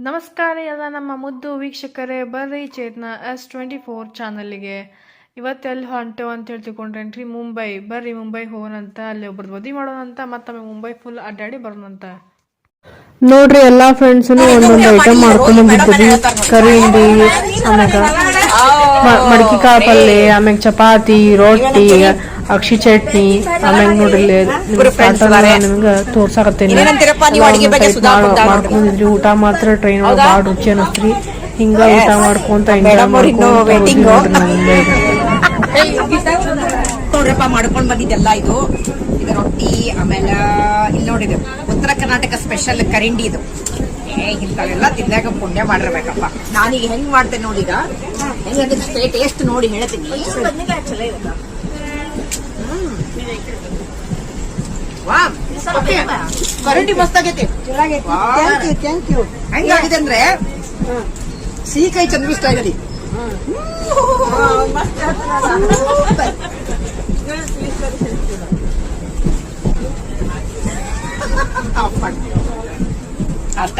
ನಮಸ್ಕಾರ ಎಲ್ಲ ನಮ್ಮ ಮುದ್ದು ವೀಕ್ಷಕರೇ, ಬರ್ರಿ ಚೇತನ S24 ಚಾನಲ್ಗೆ. ಇವತ್ತೆಲ್ಲಿ ಹೊಂಟೇವು ಅಂತೇಳಿ ತಿಳ್ಕೊಂಡ್ರೇನ್ರಿ, ಮುಂಬೈ. ಬರ್ರಿ ಮುಂಬೈ ಹೋಗೋಣಂತ, ಅಲ್ಲಿ ಒಬ್ರದ್ದು ಮದುವೆ ಮಾಡೋಣಂತ, ಮತ್ತು ಮುಂಬೈ ಫುಲ್ ಅಡ್ಡಾಡಿ ಬರೋಣಂತ. ನೋಡ್ರಿ ಎಲ್ಲಾ ಫ್ರೆಂಡ್ಸ್ ಒಂದೊಂದು ಐಟಮ್ ಮಾಡ್ಕೊಂಡ್ ಬಂದಿದ್ರಿ. ಕರಿ ಹಿಂಡಿ, ಆಮ್ಯಾಗ ಮಡಕಿ ಕಾಳು ಪಲ್ಲೆ, ಆಮ್ಯಾಗ ಚಪಾತಿ, ರೊಟ್ಟಿ, ಅಕ್ಷಿ ಚಟ್ನಿ, ಆಮ್ಯಾಗ ನೋಡ್ರಿ ನಿಮ್ಗ ತೋರ್ಸಾಕತ್ತೇನಿ ಮಾಡ್ಕೊಂಡಿದ್ರಿ. ಊಟ ಮಾತ್ರ ಟ್ರೈನ್ ಒಳಗ ಬಾಳ ರುಚಿ ಅನಸ್ತ್ರಿ. ಹಿಂಗ ಊಟ ಮಾಡ್ಕೊಂತ ನೋಡ್ರಪ್ಪ ಮಾಡ್ಕೊಂಡ್ ಬಂದಿದ್ದೆಲ್ಲ ಇದು ರೊಟ್ಟಿ. ಆಮೇಲೆ ಇಲ್ಲಿ ನೋಡಿದ್ರು ಉತ್ತರ ಕರ್ನಾಟಕ ಸ್ಪೆಷಲ್ ಕರಿಂಡಿ. ಇದು ಇಂಥವೆಲ್ಲ ತಿಂದಾಗ ಪುಣ್ಯ ಮಾಡಿರ್ಬೇಕಪ್ಪ. ನಾನೀಗ ಹೆಂಗ್ ಮಾಡ್ತೇನೆ ನೋಡೀಗ, ಹೆಂಗ ಟೇಸ್ಟ್ ನೋಡಿ ಹೇಳ್ತೀನಿ. ಕರಿಂಡಿ ಮಸ್ತ್ ಆಗೈತಿ. ಹೆಂಗಾಗಿದೆ ಅಂದ್ರೆ ಸಿಹಿಕಾಯಿ ಚಂದ್ರಿಸ್ತಾ ಇದ್ದೀರಿ. ಅರ್ಥ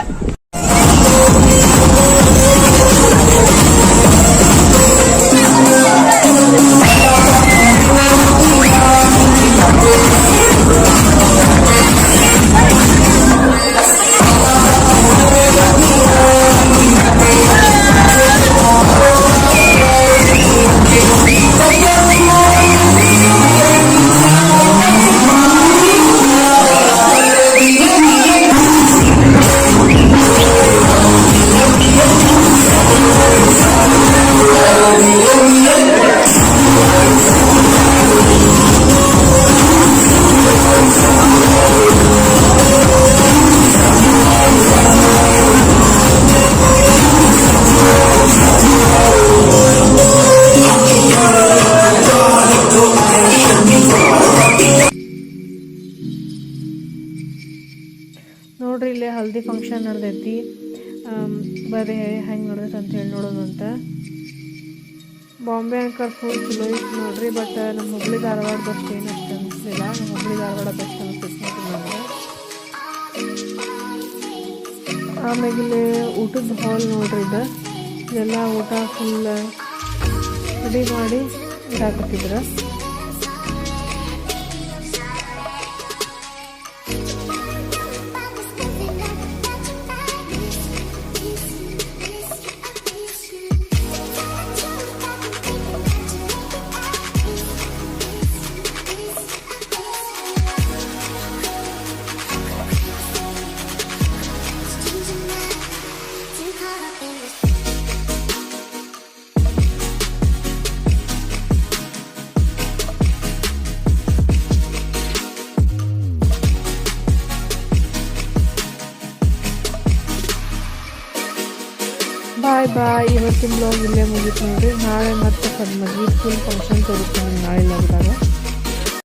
ನೋಡ್ರಿ ಇಲ್ಲೇ ಹಲ್ದಿ ಫಂಕ್ಷನ್ ನಡೆದೈತಿ. ಬರ್ರಿ ಹೆಂಗೆ ನಡೆದೈತೆ ಅಂತ ಹೇಳಿ ನೋಡೋದಂತ. ಬಾಂಬೆ ಅಂಕರ್ ಫುಲ್ ಚಲೋ ಇತ್ತು ನೋಡ್ರಿ. ಬಟ್ ನಮ್ಮ ಹುಬ್ಳಿ ಧಾರವಾಡದಷ್ಟು ಏನು ಅಷ್ಟು ಅನಿಸ್ಲಿಲ್ಲ. ನಮ್ಮ ಹುಬ್ಳಿ ಧಾರವಾಡದಷ್ಟು ಅನಿಸ್ತೈತಿ ನನಗೆ. ಆಮ್ಯಾಗ ಇಲ್ಲಿ ಊಟದ ಹಾಲ್ ನೋಡ್ರಿ. ಇದೆಲ್ಲ ಊಟ ಫುಲ್ ರೆಡಿ ಮಾಡಿ ಇದಾಕತ್ತಿದ್ರು. ಬಾಯ್. ಇವತ್ತಿನ ಬ್ಲಾಗ್ ಇಲ್ಲೇ ಮುಗೀತು ನೋಡ್ರಿ. ನಾಳೆ ಮತ್ತೆ ಮದುವೆ ಫುಲ್ ಫಂಕ್ಷನ್ ತೋರಿಸ್ತೀನಿ ನಾಳೆ ಲಾಗ್ದಾಗ.